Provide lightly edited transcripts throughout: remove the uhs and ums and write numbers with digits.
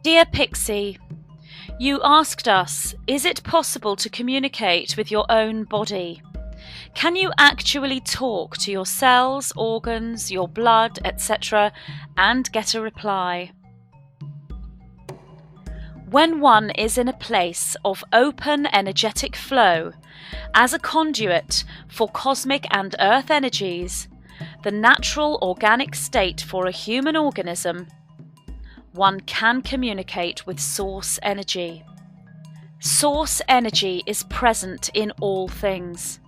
Dear Pixie, you asked us, is it possible to communicate with your own body? Can you actually talk to your cells, organs, your blood, etc., and get a reply? When one is in a place of open energetic flow, as a conduit for cosmic and earth energies, the natural organic state for a human organism, one can communicate with source energy. Source energy is present in all things.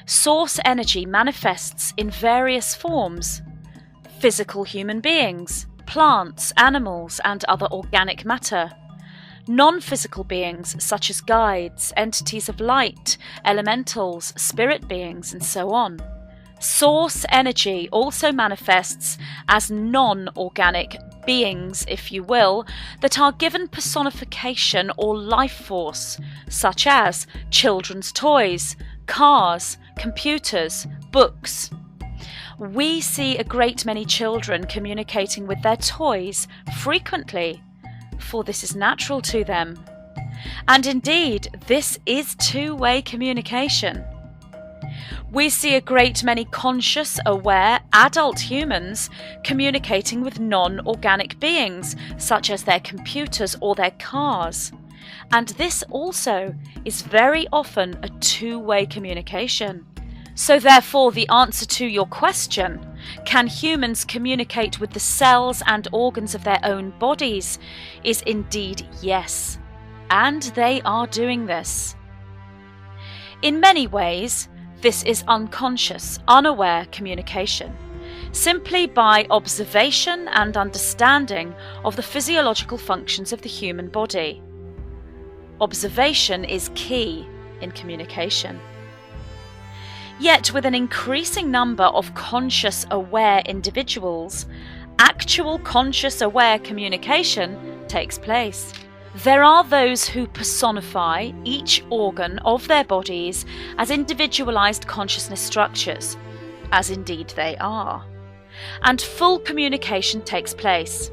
Source energy manifests in various forms: physical human beings, plants, animals, and other organic matter. Non-physical beings such as guides, entities of light, elementals, spirit beings, and so on. Source energy also manifests as non-organic beings, if you will, that are given personification or life force, such as children's toys, cars, computers, books. We see a great many children communicating with their toys frequently, for this is natural to them. And indeed, this is two-way communication. We see a great many conscious, aware, adult humans communicating with non-organic beings, such as their computers or their cars. And this also is very often a two-way communication. So therefore, the answer to your question, can humans communicate with the cells and organs of their own bodies, is indeed yes. And they are doing this. In many ways, this is unconscious, unaware communication, simply by observation and understanding of the physiological functions of the human body. Observation is key in communication. Yet with an increasing number of conscious, aware individuals, actual conscious, aware communication takes place. There are those who personify each organ of their bodies as individualized consciousness structures, as indeed they are, and full communication takes place.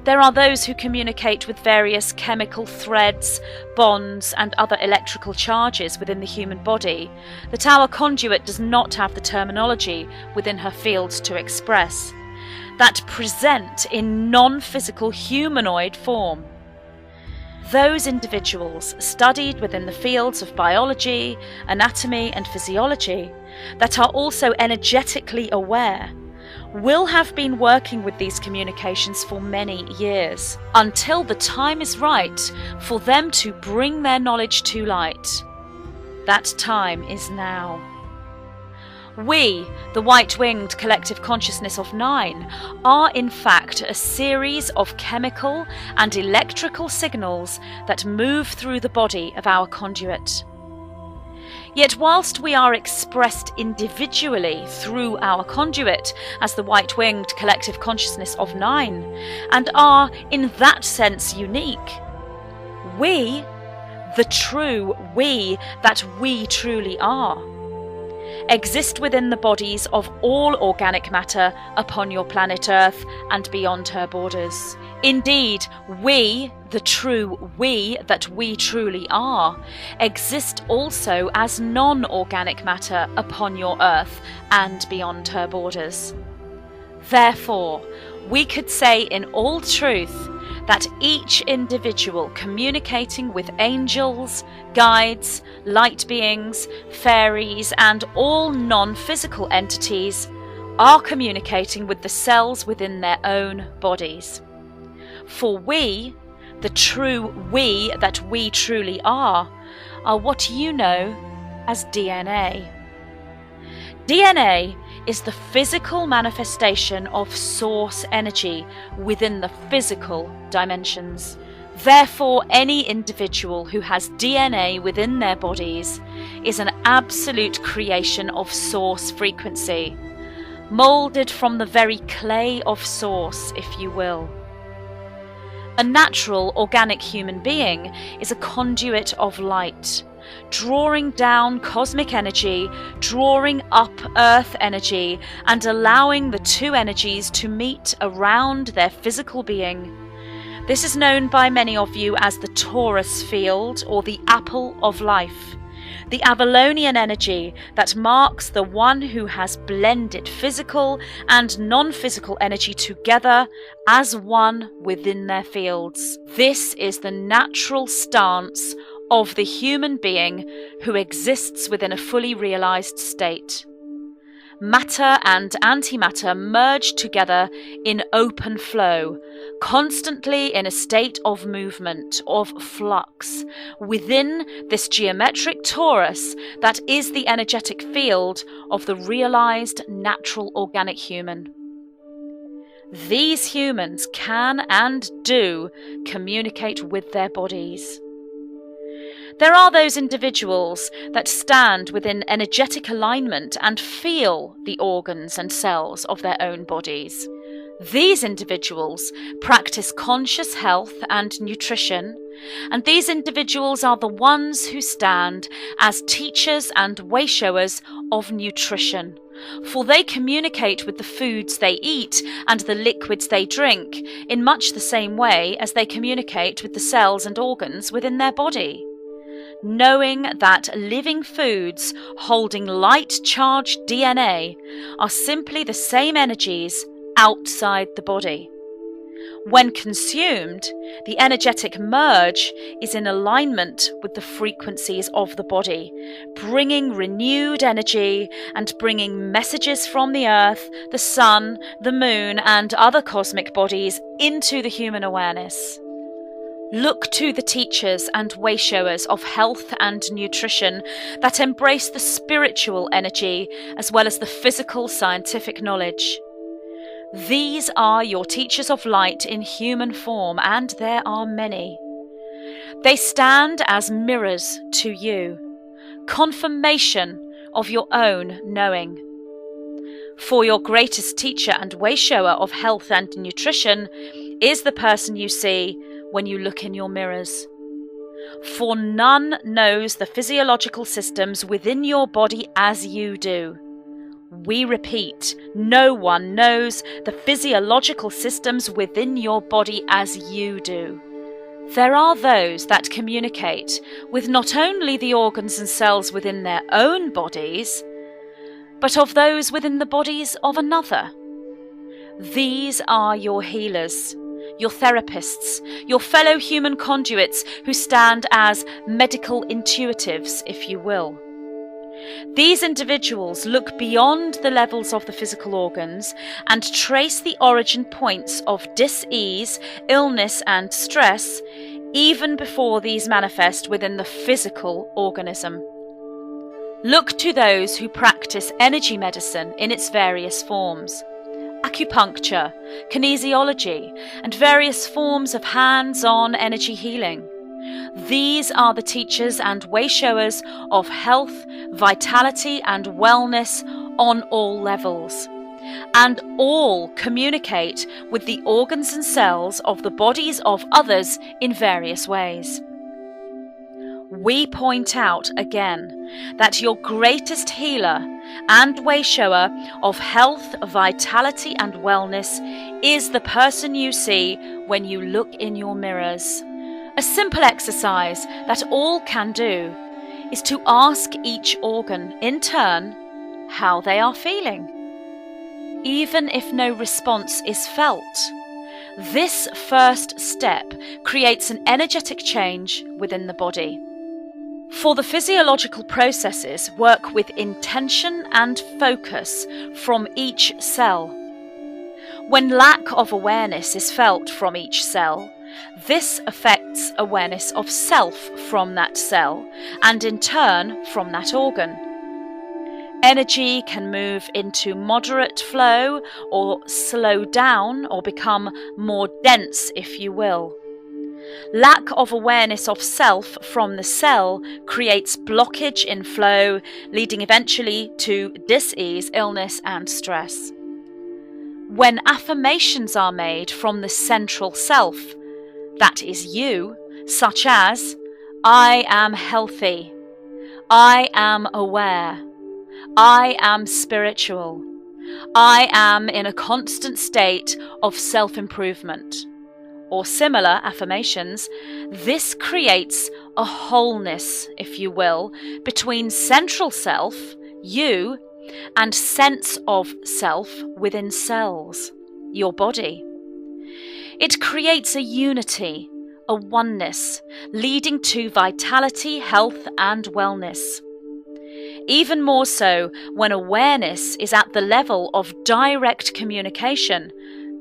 There are those who communicate with various chemical threads, bonds, and other electrical charges within the human body that our conduit does not have the terminology within her field to express, that present in non-physical humanoid form. Those individuals studied within the fields of biology, anatomy, and physiology that are also energetically aware will have been working with these communications for many years, until the time is right for them to bring their knowledge to light. That time is now. We, the white-winged collective consciousness of 9, are in fact a series of chemical and electrical signals that move through the body of our conduit. Yet whilst we are expressed individually through our conduit as the white-winged collective consciousness of 9, and are in that sense unique, we, the true we that we truly are, exist within the bodies of all organic matter upon your planet Earth and beyond her borders. Indeed, we, the true we that we truly are, exist also as non-organic matter upon your Earth and beyond her borders. Therefore, we could say in all truth that each individual communicating with angels, guides, light beings, fairies, and all non-physical entities are communicating with the cells within their own bodies. For we, the true we that we truly are what you know as DNA. DNA is the physical manifestation of source energy within the physical dimensions. Therefore, any individual who has DNA within their bodies is an absolute creation of source frequency, moulded from the very clay of source, if you will. A natural organic human being is a conduit of light, drawing down cosmic energy, drawing up earth energy, and allowing the two energies to meet around their physical being. This is known by many of you as the torus field or the apple of life, the Avalonian energy that marks the one who has blended physical and non-physical energy together as one within their fields. This is the natural stance of the human being who exists within a fully realized state. Matter and antimatter merge together in open flow, constantly in a state of movement, of flux, within this geometric torus that is the energetic field of the realized natural organic human. These humans can and do communicate with their bodies. There are those individuals that stand within energetic alignment and feel the organs and cells of their own bodies. These individuals practice conscious health and nutrition, and these individuals are the ones who stand as teachers and way showers of nutrition, for they communicate with the foods they eat and the liquids they drink in much the same way as they communicate with the cells and organs within their body. Knowing that living foods holding light-charged DNA are simply the same energies outside the body. When consumed, the energetic merge is in alignment with the frequencies of the body, bringing renewed energy and bringing messages from the earth, the sun, the moon, and other cosmic bodies into the human awareness. Look to the teachers and way showers of health and nutrition that embrace the spiritual energy as well as the physical scientific knowledge. These are your teachers of light in human form, and there are many. They stand as mirrors to you, confirmation of your own knowing. For your greatest teacher and way shower of health and nutrition is the person you see when you look in your mirrors. For none knows the physiological systems within your body as you do. We repeat, no one knows the physiological systems within your body as you do. There are those that communicate with not only the organs and cells within their own bodies, but of those within the bodies of another. These are your healers, your therapists, your fellow human conduits who stand as medical intuitives, if you will. These individuals look beyond the levels of the physical organs and trace the origin points of dis-ease, illness, and stress even before these manifest within the physical organism. Look to those who practice energy medicine in its various forms. Acupuncture, kinesiology, and various forms of hands-on energy healing. These are the teachers and way showers of health, vitality, and wellness on all levels, and all communicate with the organs and cells of the bodies of others in various ways. We point out again that your greatest healer and way shower of health, vitality, and wellness is the person you see when you look in your mirrors. A simple exercise that all can do is to ask each organ in turn how they are feeling. Even if no response is felt, this first step creates an energetic change within the body. For the physiological processes work with intention and focus from each cell. When lack of awareness is felt from each cell, this affects awareness of self from that cell and in turn from that organ. Energy can move into moderate flow or slow down or become more dense, if you will. Lack of awareness of self from the cell creates blockage in flow, leading eventually to dis-ease, illness, and stress. When affirmations are made from the central self, that is you, such as, I am healthy, I am aware, I am spiritual, I am in a constant state of self-improvement, or similar affirmations, this creates a wholeness, if you will, between central self, you, and sense of self within cells, your body. It creates a unity, a oneness, leading to vitality, health, and wellness. Even more so when awareness is at the level of direct communication,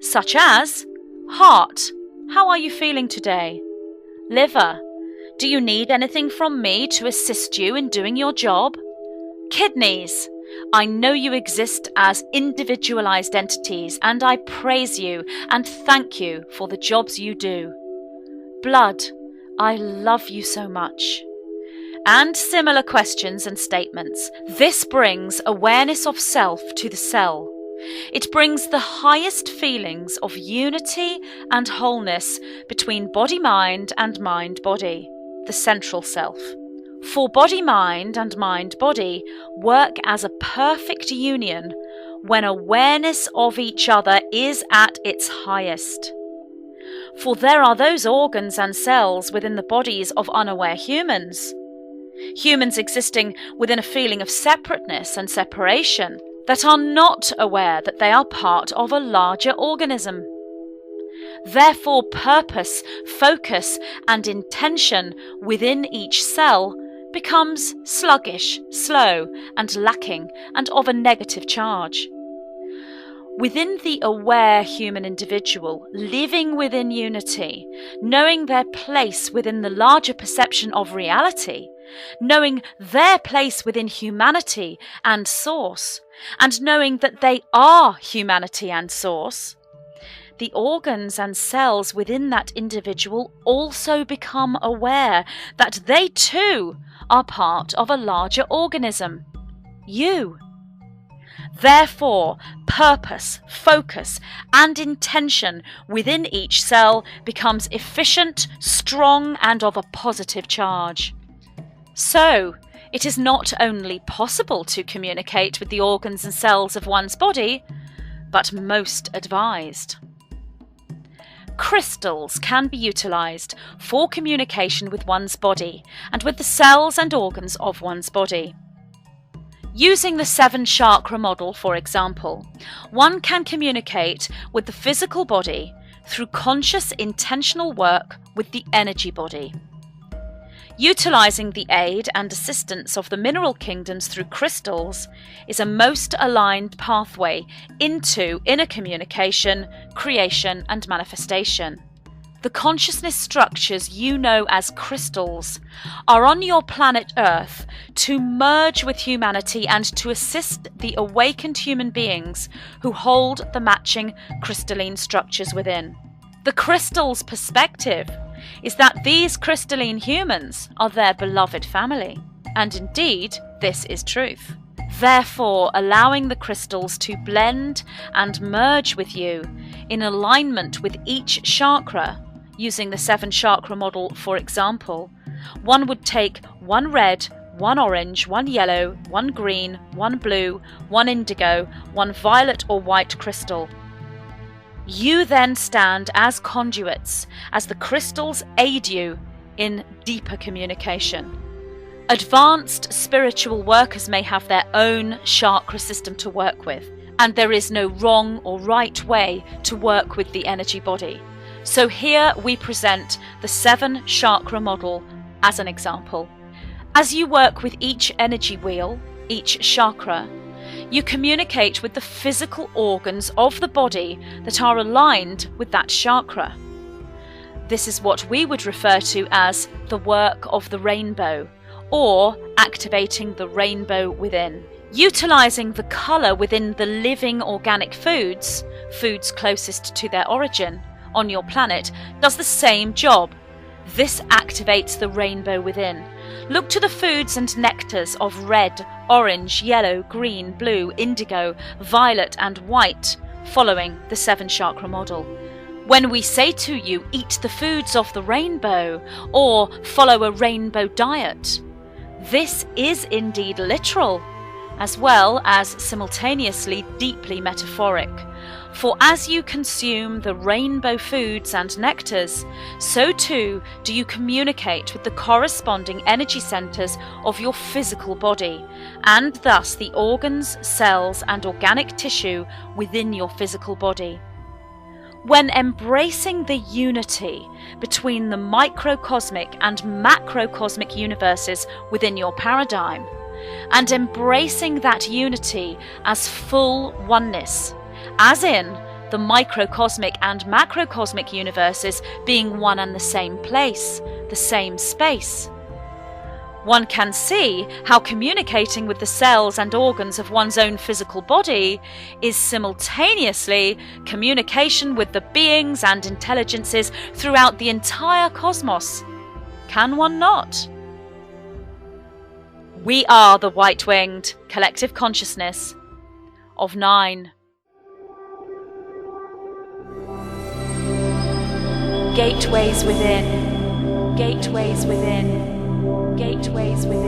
such as heart, how are you feeling today? Liver, do you need anything from me to assist you in doing your job? Kidneys, I know you exist as individualized entities, and I praise you and thank you for the jobs you do. Blood, I love you so much. And similar questions and statements. This brings awareness of self to the cell. It brings the highest feelings of unity and wholeness between body-mind and mind-body, the central self. For body-mind and mind-body work as a perfect union when awareness of each other is at its highest. For there are those organs and cells within the bodies of unaware humans existing within a feeling of separateness and separation, that are not aware that they are part of a larger organism. Therefore, purpose, focus, and intention within each cell becomes sluggish, slow, and lacking, and of a negative charge. Within the aware human individual, living within unity, knowing their place within the larger perception of reality, knowing their place within humanity and source, and knowing that they are humanity and source, the organs and cells within that individual also become aware that they too are part of a larger organism, you. Therefore, purpose, focus, and intention within each cell becomes efficient, strong, and of a positive charge. So, it is not only possible to communicate with the organs and cells of one's body, but most advised. Crystals can be utilized for communication with one's body and with the cells and organs of one's body. Using the 7 chakra model, for example, one can communicate with the physical body through conscious, intentional work with the energy body. Utilizing the aid and assistance of the mineral kingdoms through crystals is a most aligned pathway into inner communication, creation, and manifestation. The consciousness structures you know as crystals are on your planet Earth to merge with humanity and to assist the awakened human beings who hold the matching crystalline structures within. The crystal's perspective is that these crystalline humans are their beloved family, and indeed this is truth. Therefore, allowing the crystals to blend and merge with you in alignment with each chakra. Using the 7 chakra model, for example, one would take 1 red, 1 orange, 1 yellow, 1 green, 1 blue, 1 indigo, 1 violet or white crystal. You then stand as conduits, as the crystals aid you in deeper communication. Advanced spiritual workers may have their own chakra system to work with, and there is no wrong or right way to work with the energy body. So here we present the 7 chakra model as an example. As you work with each energy wheel, each chakra, you communicate with the physical organs of the body that are aligned with that chakra. This is what we would refer to as the work of the rainbow, or activating the rainbow within. Utilizing the colour within the living organic foods closest to their origin, on your planet does the same job. This activates the rainbow within. Look to the foods and nectars of red, orange, yellow, green, blue, indigo, violet and white, following the 7 chakra model. When we say to you, eat the foods of the rainbow, or follow a rainbow diet, this is indeed literal, as well as simultaneously deeply metaphoric. For as you consume the rainbow foods and nectars, so too do you communicate with the corresponding energy centers of your physical body, and thus the organs, cells, and organic tissue within your physical body. When embracing the unity between the microcosmic and macrocosmic universes within your paradigm, and embracing that unity as full oneness, as in the microcosmic and macrocosmic universes being one and the same place, the same space, one can see how communicating with the cells and organs of one's own physical body is simultaneously communication with the beings and intelligences throughout the entire cosmos. Can one not? We are the white-winged collective consciousness of 9. Gateways within, gateways within, gateways within.